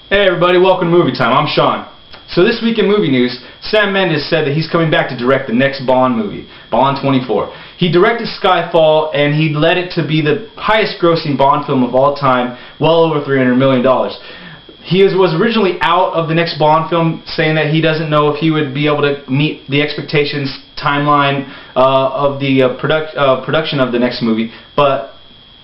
Hey everybody, welcome to Movie Time. I'm Sean. So this week in movie news, Sam Mendes said that he's coming back to direct the next Bond movie, Bond 24. He directed Skyfall and he led it to be the highest grossing Bond film of all time, well over $300 million. He was originally out of the next Bond film, saying that he doesn't know if he would be able to meet the expectations timeline of the production of the next movie, but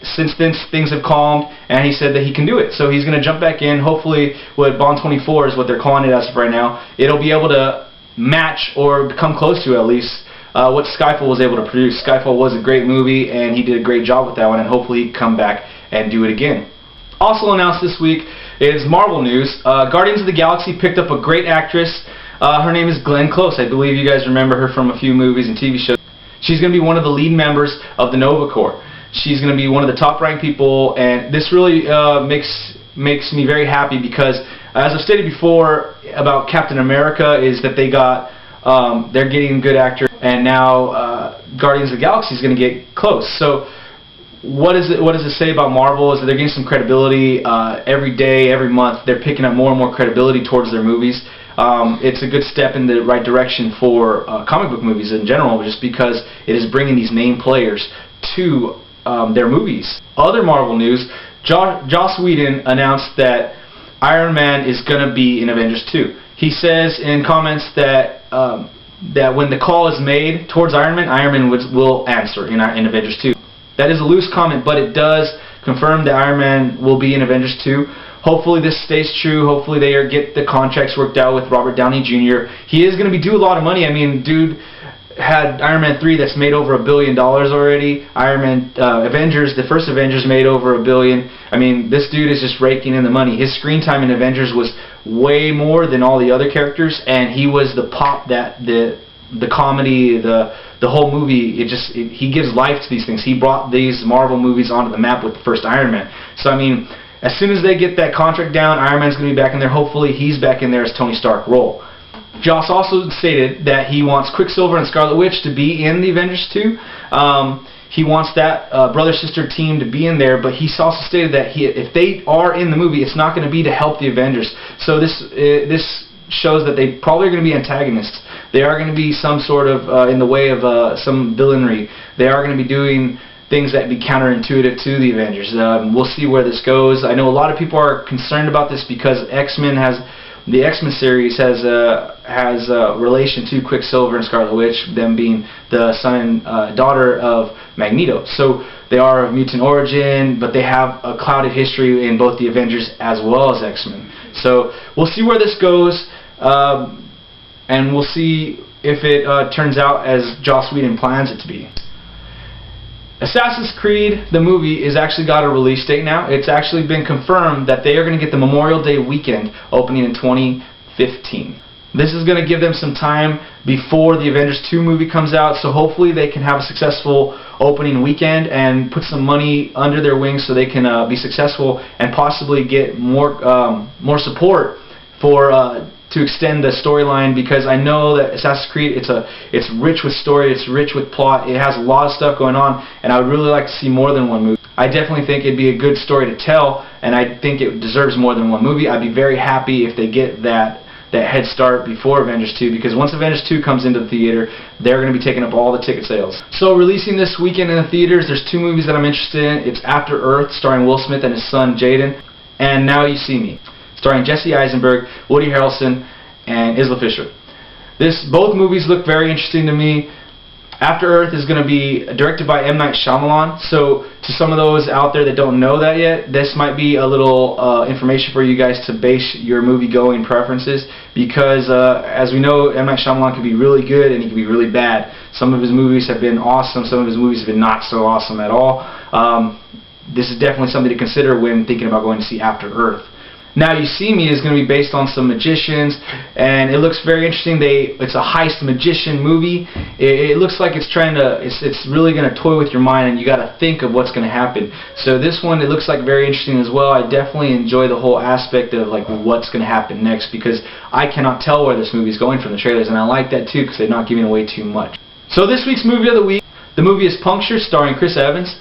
since then things have calmed and he said that he can do it. So he's going to jump back in. Hopefully what Bond 24 is what they're calling it as of right now. It'll be able to match or come close to at least what Skyfall was able to produce. Skyfall was a great movie and he did a great job with that one, and hopefully he'll come back and do it again. Also announced this week is Marvel news. Guardians of the Galaxy picked up a great actress. Her name is Glenn Close. I believe you guys remember her from a few movies and TV shows. She's going to be one of the lead members of the Nova Corps. She's going to be one of the top-ranked people, and this really makes me very happy because, as I've stated before about Captain America, is that they're getting good actors, and now Guardians of the Galaxy is going to get close. So what does it say about Marvel is that they're getting some credibility every day, every month. They're picking up more and more credibility towards their movies. It's a good step in the right direction for comic book movies in general, just because it is bringing these name players to their movies. Other Marvel news, Joss Whedon announced that Iron Man is going to be in Avengers 2. He says in comments that that when the call is made towards Iron Man will answer in Avengers 2. That is a loose comment, but it does confirm that Iron Man will be in Avengers 2. Hopefully this stays true. Hopefully they get the contracts worked out with Robert Downey Jr. He is going to be due a lot of money. I mean, dude had Iron Man 3 that's made over $1 billion already. Iron Man Avengers, the first Avengers, made over $1 billion. I mean, this dude is just raking in the money. His screen time in Avengers was way more than all the other characters, and he was the pop that the comedy, the whole movie. He gives life to these things. He brought these Marvel movies onto the map with the first Iron Man. So I mean, as soon as they get that contract down, Iron Man's going to be back in there. Hopefully he's back in there as Tony Stark role. Joss also stated that he wants Quicksilver and Scarlet Witch to be in the Avengers 2. He wants that brother-sister team to be in there, but he also stated that if they are in the movie, it's not going to be to help the Avengers. So this shows that they probably are going to be antagonists. They are going to be some sort of in the way of some villainry. They are going to be doing things that be counterintuitive to the Avengers. We'll see where this goes. I know a lot of people are concerned about this because the X-Men series has a relation to Quicksilver and Scarlet Witch, them being the son and daughter of Magneto. So they are of mutant origin, but they have a clouded history in both the Avengers as well as X-Men. So we'll see where this goes, and we'll see if it turns out as Joss Whedon plans it to be. Assassin's Creed, the movie, is actually got a release date now. It's actually been confirmed that they are going to get the Memorial Day weekend opening in 2015. This is going to give them some time before the Avengers 2 movie comes out, so hopefully they can have a successful opening weekend and put some money under their wings so they can be successful and possibly get more support for to extend the storyline, because I know that Assassin's Creed, it's rich with story, it's rich with plot, it has a lot of stuff going on, and I would really like to see more than one movie. I definitely think it'd be a good story to tell, and I think it deserves more than one movie. I'd be very happy if they get that head start before Avengers 2, because once Avengers 2 comes into the theater, they're going to be taking up all the ticket sales. So releasing this weekend in the theaters, there's two movies that I'm interested in. It's After Earth, starring Will Smith and his son Jaden, and Now You See Me, starring Jesse Eisenberg, Woody Harrelson, and Isla Fisher. Both movies look very interesting to me. After Earth is going to be directed by M. Night Shyamalan, so to some of those out there that don't know that yet, this might be a little information for you guys to base your movie-going preferences, because as we know, M. Night Shyamalan can be really good and he can be really bad. Some of his movies have been awesome, some of his movies have been not so awesome at all. This is definitely something to consider when thinking about going to see After Earth. Now You See Me is going to be based on some magicians, and it looks very interesting. It's a heist magician movie. It looks like it's really going to toy with your mind, and you got to think of what's going to happen. So this one, it looks like very interesting as well. I definitely enjoy the whole aspect of like what's going to happen next, because I cannot tell where this movie is going from the trailers, and I like that too because they're not giving away too much. So this week's movie of the week, the movie is Puncture, starring Chris Evans.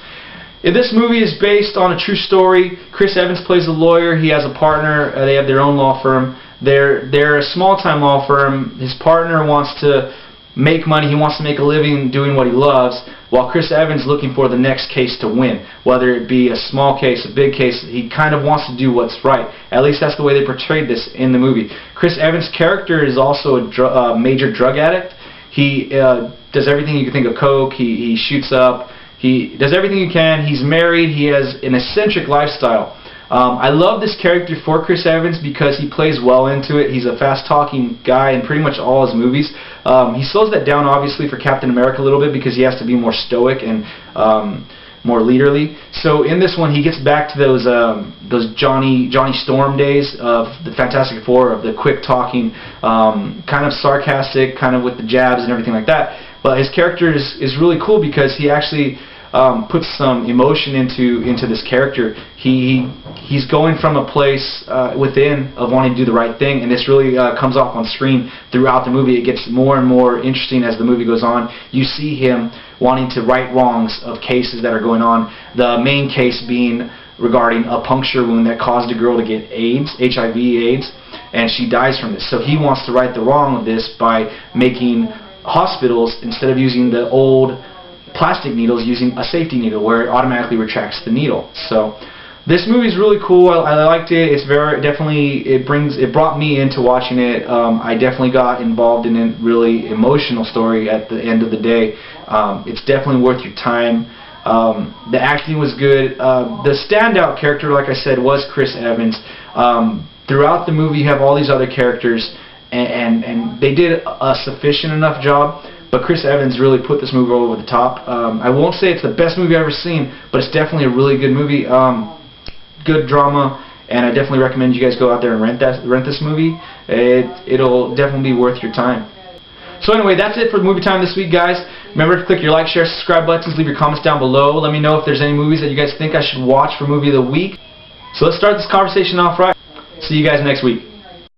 This movie is based on a true story. Chris Evans plays a lawyer. He has a partner. They have their own law firm. They're a small-time law firm. His partner wants to make money. He wants to make a living doing what he loves, while Chris Evans looking for the next case to win. Whether it be a small case, a big case, he kind of wants to do what's right. At least that's the way they portrayed this in the movie. Chris Evans' character is also a major drug addict. He does everything you can think of: coke. He shoots up. He does everything he can. He's married. He has an eccentric lifestyle. I love this character for Chris Evans because he plays well into it. He's a fast-talking guy in pretty much all his movies. He slows that down, obviously, for Captain America a little bit because he has to be more stoic and more leaderly. So in this one, he gets back to those Johnny Storm days of the Fantastic Four, of the quick-talking, kind of sarcastic, kind of with the jabs and everything like that. But his character is really cool because he actually puts some emotion into this character. He's going from a place within of wanting to do the right thing, and this really comes off on screen throughout the movie. It gets more and more interesting as the movie goes on. You see him wanting to right wrongs of cases that are going on. The main case being regarding a puncture wound that caused a girl to get AIDS, HIV/AIDS, and she dies from this. So he wants to right the wrong of this by making hospitals, instead of using the old plastic needles, using a safety needle where it automatically retracts the needle. So this movie is really cool. I liked it. It's it brought me into watching it. I definitely got involved in a really emotional story at the end of the day. It's definitely worth your time. The acting was good. The standout character, like I said, was Chris Evans. Throughout the movie you have all these other characters, and they did a sufficient enough job. But Chris Evans really put this movie over the top. I won't say it's the best movie I've ever seen, but it's definitely a really good movie. Good drama, and I definitely recommend you guys go out there and rent this movie. It'll definitely be worth your time. So anyway, that's it for the movie time this week, guys. Remember to click your like, share, subscribe buttons. Leave your comments down below. Let me know if there's any movies that you guys think I should watch for Movie of the Week. So let's start this conversation off right. See you guys next week.